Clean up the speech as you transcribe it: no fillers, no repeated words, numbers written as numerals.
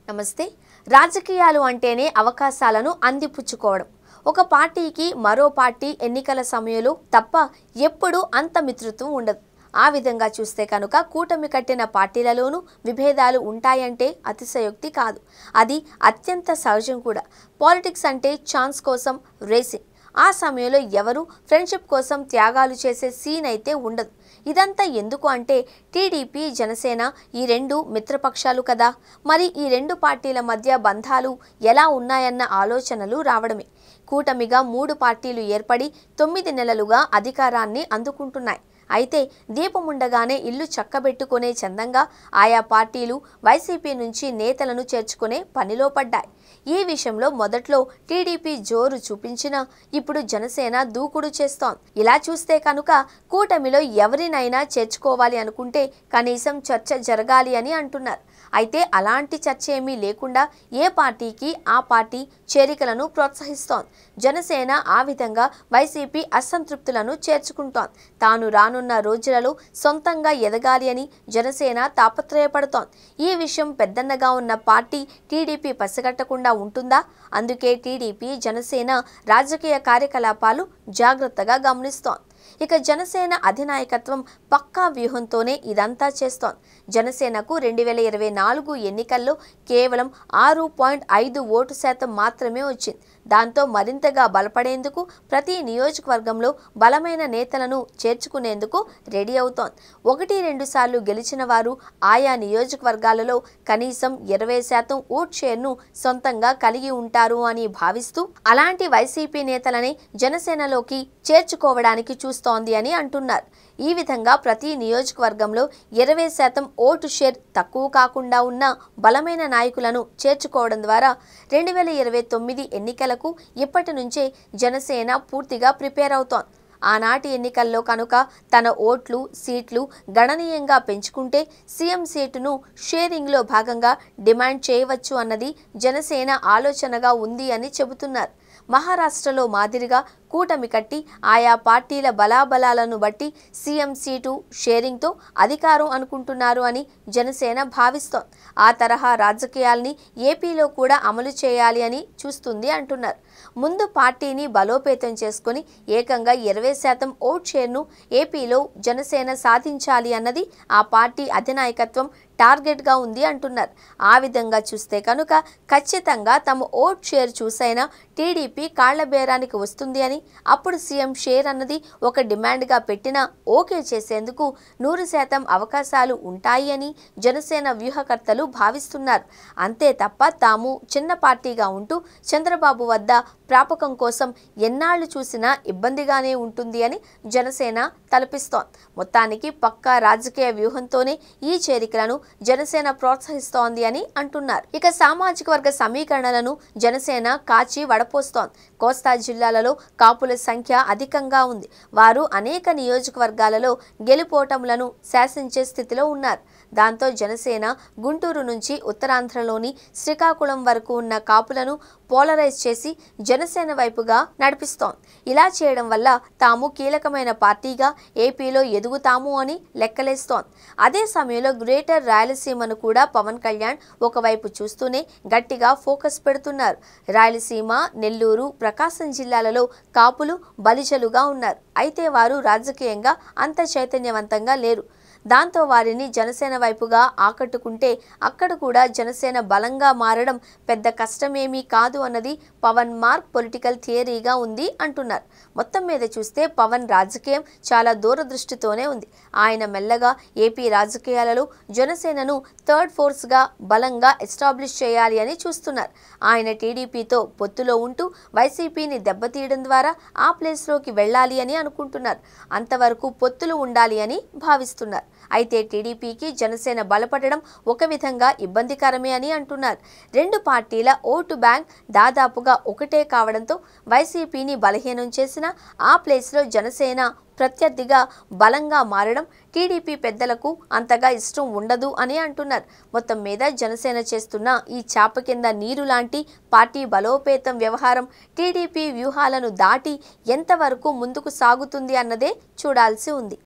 నమస్తే. రాజకీయాలు అంటేనే అవకాశాలను అందిపుచ్చుకోవడం. ఒక పార్టీకి మరో పార్టీ ఎన్నికల సమయంలో తప్ప ఎప్పుడూ అంత మిత్రత్వం ఉండదు. ఆ విధంగా చూస్తే కనుక కూటమి కట్టిన పార్టీలలోనూ విభేదాలు ఉంటాయంటే అతిశయోక్తి కాదు. అది అత్యంత సహజం కూడా. పాలిటిక్స్ అంటే ఛాన్స్ కోసం రేసింగ్. ఆ సమయంలో ఎవరు ఫ్రెండ్షిప్ కోసం త్యాగాలు చేసే సీన్ అయితే ఉండదు. ఇదంతా ఎందుకు అంటే టీడీపీ, జనసేన ఈ రెండు మిత్రపక్షాలు కదా. మరి ఈ రెండు పార్టీల మధ్య బంధాలు ఎలా ఉన్నాయన్న ఆలోచనలు రావడమే. కూటమిగా 3 పార్టీలు ఏర్పడి 9 నెలలుగా అధికారాన్ని అందుకుంటున్నాయి. అయితే దీపముండగానే ఇల్లు చక్కబెట్టుకునే చందంగా ఆయా పార్టీలు వైసీపీ నుంచి నేతలను చేర్చుకునే పనిలో పడ్డాయి. ఈ విషయంలో మొదట్లో టీడీపీ జోరు చూపించినా ఇప్పుడు జనసేన దూకుడు చేస్తోంది. ఇలా చూస్తే కనుక కూటమిలో ఎవరినైనా చేర్చుకోవాలి అనుకుంటే కనీసం చర్చ జరగాలి అని అంటున్నారు. అయితే అలాంటి చర్చ ఏమీ లేకుండా ఏ పార్టీకి ఆ పార్టీ చేరికలను ప్రోత్సహిస్తోంది. జనసేన ఆ విధంగా వైసీపీ అసంతృప్తులను చేర్చుకుంటోంది. తాను రానున్న రోజులలో సొంతంగా ఎదగాలి అని జనసేన తాపత్రయపడుతోంది. ఈ విషయం పెద్దన్నగా ఉన్న పార్టీ టీడీపీ పసిగట్టకుండా ఉంటుందా? అందుకే టీడీపీ, జనసేన రాజకీయ కార్యకలాపాలు జాగ్రత్తగా గమనిస్తోంది. ఇక జనసేన అధినాయకత్వం పక్కా వ్యూహంతోనే ఇదంతా చేస్తోంది. జనసేనకు 2024 ఎన్నికల్లో కేవలం 6.5 ఓటు శాతం మాత్రమే వచ్చింది. దాంతో మరింతగా బలపడేందుకు ప్రతి నియోజకవర్గంలో బలమైన నేతలను చేర్చుకునేందుకు రెడీ అవుతోంది. 1-2 సార్లు గెలిచిన వారు ఆయా నియోజకవర్గాలలో కనీసం 20% ఓట్ షేర్ను సొంతంగా కలిగి ఉంటారు అని భావిస్తూ అలాంటి వైసీపీ నేతలని జనసేనలోకి చేర్చుకోవడానికి చూస్తోంది అని అంటున్నారు. ఈ విధంగా ప్రతి నియోజకవర్గంలో 20% ఓటు షేర్ తక్కువ కాకుండా ఉన్న బలమైన నాయకులను చేర్చుకోవడం ద్వారా 2029 ఎన్నికలకు ఇప్పటి నుంచే జనసేన పూర్తిగా ప్రిపేర్ అవుతోంది. ఆనాటి ఎన్నికల్లో కనుక తన ఓట్లు, సీట్లు గణనీయంగా పెంచుకుంటే సీఎం సీటును షేరింగ్లో భాగంగా డిమాండ్ చేయవచ్చు అన్నది జనసేన ఆలోచనగా ఉంది అని చెబుతున్నారు. మహారాష్ట్రలో మాదిరిగా కూటమి కట్టి ఆయా పార్టీల బలాబలాలను బట్టి సీఎం సీటు షేరింగ్తో అధికారం అనుకుంటున్నారు అని జనసేన భావిస్తోంది. ఆ తరహా రాజకీయాల్ని ఏపీలో కూడా అమలు చేయాలి అని చూస్తుంది అంటున్నారు. ముందు పార్టీని బలోపేతం చేసుకుని ఏకంగా 20% ఓట్ షేర్ను ఏపీలో జనసేన సాధించాలి అన్నది ఆ పార్టీ అధినాయకత్వం టార్గెట్గా ఉంది అంటున్నారు. ఆ విధంగా చూస్తే కనుక ఖచ్చితంగా తమ ఓట్ షేర్ చూసైనా టీడీపీ కాళ్ల బేరానికి వస్తుంది అని, అప్పుడు సీఎం షేర్ అన్నది ఒక డిమాండ్గా పెట్టినా ఓకే చేసేందుకు 100% అవకాశాలు ఉంటాయి అని జనసేన వ్యూహకర్తలు భావిస్తున్నారు. అంతే తప్ప తాము చిన్న పార్టీగా ఉంటూ చంద్రబాబు వద్ద ప్రాపకం కోసం ఎన్నాళ్లు చూసినా ఇబ్బందిగానే ఉంటుంది అని జనసేన తలపిస్తోంది. మొత్తానికి పక్కా రాజకీయ వ్యూహంతోనే ఈ చేరికలను జనసేన ప్రోత్సహిస్తోంది అని అంటున్నారు. ఇక సామాజిక వర్గ సమీకరణలను జనసేన కాచి వడపోస్తోంది. కోస్తా జిల్లాలలో కాపుల సంఖ్య అధికంగా ఉంది. వారు అనేక నియోజకవర్గాలలో గెలుపోటములను శాసించే స్థితిలో ఉన్నారు. దాంతో జనసేన గుంటూరు నుంచి ఉత్తరాంధ్రలోని శ్రీకాకుళం వరకు ఉన్న కాపులను పోలరైజ్ చేసి జనసేన వైపుగా నడిపిస్తోంది. ఇలా చేయడం వల్ల తాము కీలకమైన పార్టీగా ఏపీలో ఎదుగుతాము అని లెక్కలేస్తోంది. అదే సమయంలో గ్రేటర్ రాయలసీమను కూడా పవన్ కళ్యాణ్ ఒకవైపు చూస్తూనే గట్టిగా ఫోకస్ పెడుతున్నారు. రాయలసీమ, నెల్లూరు, ప్రకాశం జిల్లాలలో కాపులు బలిజలుగా ఉన్నారు. అయితే వారు రాజకీయంగా అంత చైతన్యవంతంగా లేరు. దాంతో వారిని జనసేన వైపుగా ఆకట్టుకుంటే అక్కడ కూడా జనసేన బలంగా మారడం పెద్ద కష్టమేమీ కాదు అన్నది పవన్ మార్క్ పొలిటికల్ థియరీగా ఉంది అంటున్నారు. మొత్తం మీద చూస్తే పవన్ రాజకీయం చాలా దూరదృష్టితోనే ఉంది. ఆయన మెల్లగా ఏపీ రాజకీయాలలో జనసేనను థర్డ్ ఫోర్స్గా బలంగా ఎస్టాబ్లిష్ చేయాలి అని చూస్తున్నారు. ఆయన టీడీపీతో పొత్తులో ఉంటూ వైసీపీని దెబ్బతీయడం ద్వారా ఆ ప్లేస్లోకి వెళ్ళాలి అని అనుకుంటున్నారు. అంతవరకు పొత్తులు ఉండాలి అని భావిస్తున్నారు. అయితే టీడీపీకి జనసేన బలపడడం ఒక విధంగా ఇబ్బందికరమే అని అంటున్నారు. రెండు పార్టీల ఓటు బ్యాంక్ దాదాపుగా ఒకటే కావడంతో వైసీపీని బలహీనం చేసిన ఆ ప్లేస్లో జనసేన ప్రత్యర్థిగా బలంగా మారడం టీడీపీ పెద్దలకు అంతగా ఇష్టం ఉండదు అని అంటున్నారు. మొత్తం మీద జనసేన చేస్తున్న ఈ చాప కింద నీరు లాంటి పార్టీ బలోపేతం వ్యవహారం టీడీపీ వ్యూహాలను దాటి ఎంతవరకు ముందుకు సాగుతుంది అన్నదే చూడాల్సి ఉంది.